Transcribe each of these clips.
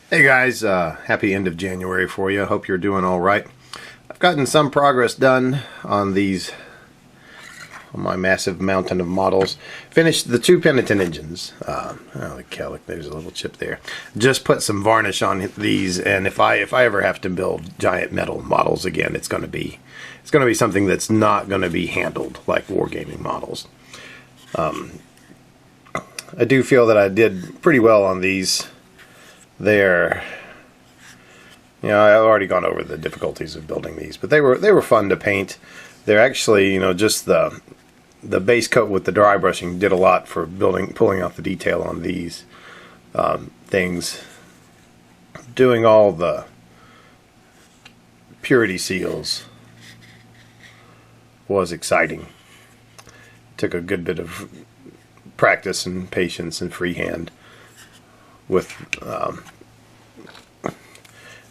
Hey guys, happy end of January for you. Hope you're doing all right. I've gotten some progress done on my massive mountain of models. Finished the two penitent engines. Holy cow, there's a little chip there. Just put some varnish on these, and if I ever have to build giant metal models again, it's going to be something that's not going to be handled like wargaming models. I do feel that I did pretty well on these. I've already gone over the difficulties of building these, but they were fun to paint. They're actually, just the base coat with the dry brushing did a lot for pulling out the detail on these things. Doing all the purity seals was exciting. Took a good bit of practice and patience and freehand with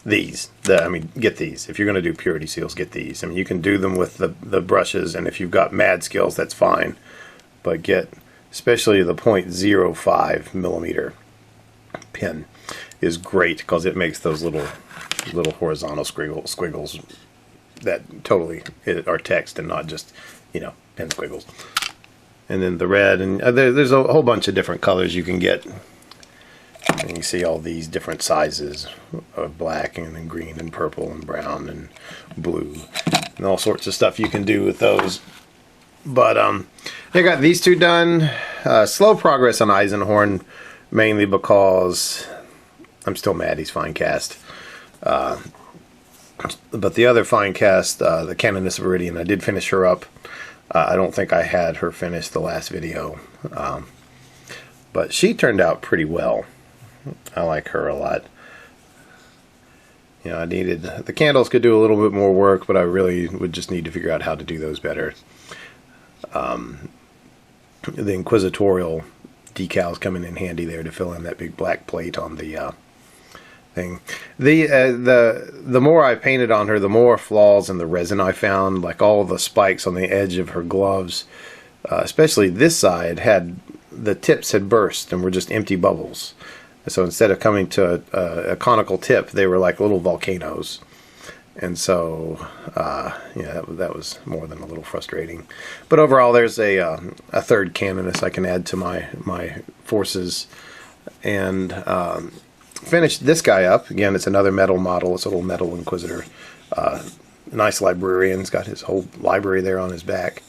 these. Get these. If you're going to do purity seals, get these. You can do them with the brushes, and if you've got mad skills, that's fine. But get especially the 0.05 millimeter pin is great because it makes those little horizontal squiggles that totally are text and not just pen squiggles. And then the red, and there's a whole bunch of different colors you can get. And you see all these different sizes of black and then green and purple and brown and blue and all sorts of stuff you can do with those. But I got these two done. Slow progress on Eisenhorn, mainly because I'm still mad he's fine cast. But the other fine cast, the Canoness of Viridian, I did finish her up. I don't think I had her finished the last video. But she turned out pretty well. I like her a lot. I needed the candles could do a little bit more work, but I really would just need to figure out how to do those better. The Inquisitorial decals coming in handy there to fill in that big black plate on the thing. The more I painted on her, the more flaws in the resin I found. Like all the spikes on the edge of her gloves, especially this side, the tips had burst and were just empty bubbles. So instead of coming to a conical tip, they were like little volcanoes. And so, that was more than a little frustrating. But overall, there's a third Canoness I can add to my forces. And finished this guy up. Again, it's another metal model. It's a little metal Inquisitor. Nice librarian. He's got his whole library there on his back.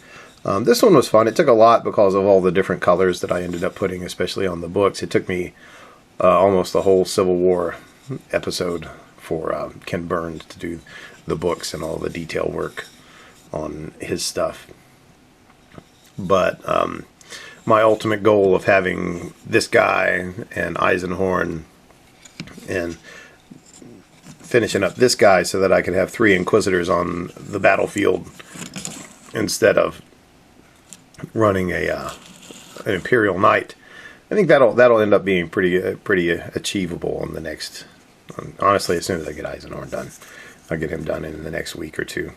This one was fun. It took a lot because of all the different colors that I ended up putting, especially on the books. It took me almost the whole Civil War episode for Ken Burns to do the books and all the detail work on his stuff. But my ultimate goal of having this guy and Eisenhorn and finishing up this guy so that I could have 3 Inquisitors on the battlefield instead of running an Imperial Knight. I think that'll end up being pretty achievable on the next. Honestly, as soon as I get Eisenhorn done, I'll get him done in the next week or two.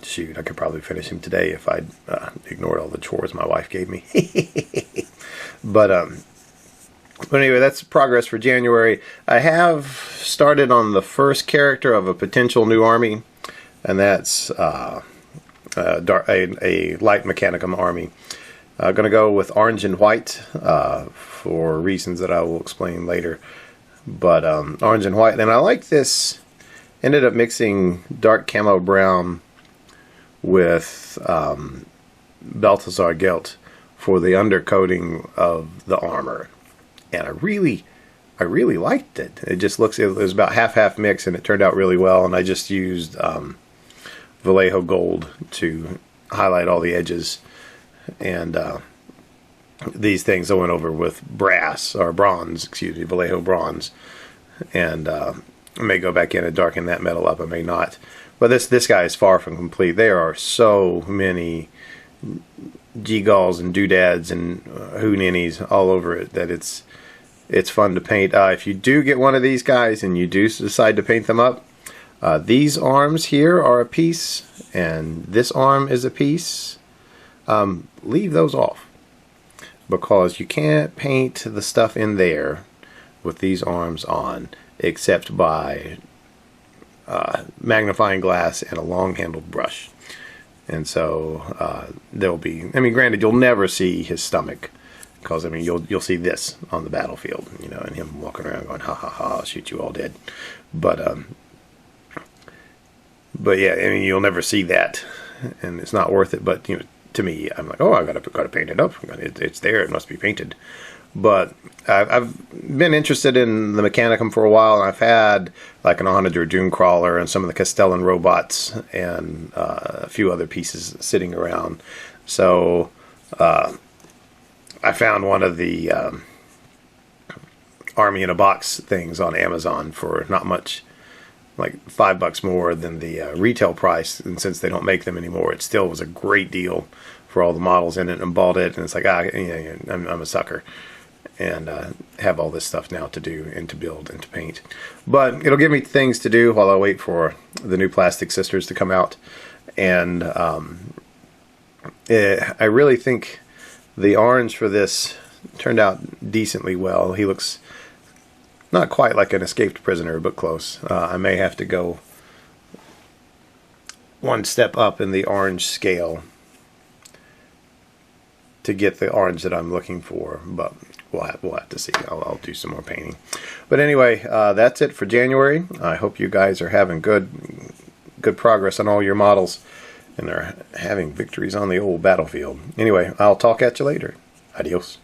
Shoot, I could probably finish him today if I'd ignored all the chores my wife gave me. But anyway, that's progress for January. I have started on the first character of a potential new army, and that's a light mechanicum army. I'm going to go with orange and white for reasons that I will explain later. But orange and white. And I like this. Ended up mixing dark camo brown with Balthazar Gelt for the undercoating of the armor. And I really liked it. It was about half mix, and it turned out really well. And I just used Vallejo Gold to highlight all the edges. And these things I went over with bronze, Vallejo bronze, and I may go back in and darken that metal up. I may not, but this guy is far from complete. There are so many G-galls and doodads and hooninnies all over it that it's fun to paint. If you do get one of these guys and you do decide to paint them up, these arms here are a piece, and this arm is a piece. Leave those off, because you can't paint the stuff in there with these arms on, except by magnifying glass and a long-handled brush. And so there'll be, I mean, granted, you'll never see his stomach, because I mean, you'll see this on the battlefield, you know, and him walking around going, ha ha ha, I'll shoot you all dead. But yeah, I mean, you'll never see that, and it's not worth it. But you know, to me, I'm like, oh, I gotta paint it up. It's there. It must be painted. But I've been interested in the Mechanicum for a while, and I've had like an Onager Dune Crawler and some of the Castellan robots and a few other pieces sitting around. So I found one of the Army in a Box things on Amazon for not much, like $5 more than the retail price. And since they don't make them anymore, it still was a great deal for all the models in it, and bought it. And it's like, I'm a sucker. And have all this stuff now to do and to build and to paint. But it'll give me things to do while I wait for the new Plastic Sisters to come out. And I really think the orange for this turned out decently well. He looks not quite like an escaped prisoner, but close. I may have to go one step up in the orange scale to get the orange that I'm looking for, but we'll have to see. I'll do some more painting. But anyway, that's it for January. I hope you guys are having good progress on all your models, and are having victories on the old battlefield. Anyway, I'll talk at you later. Adios.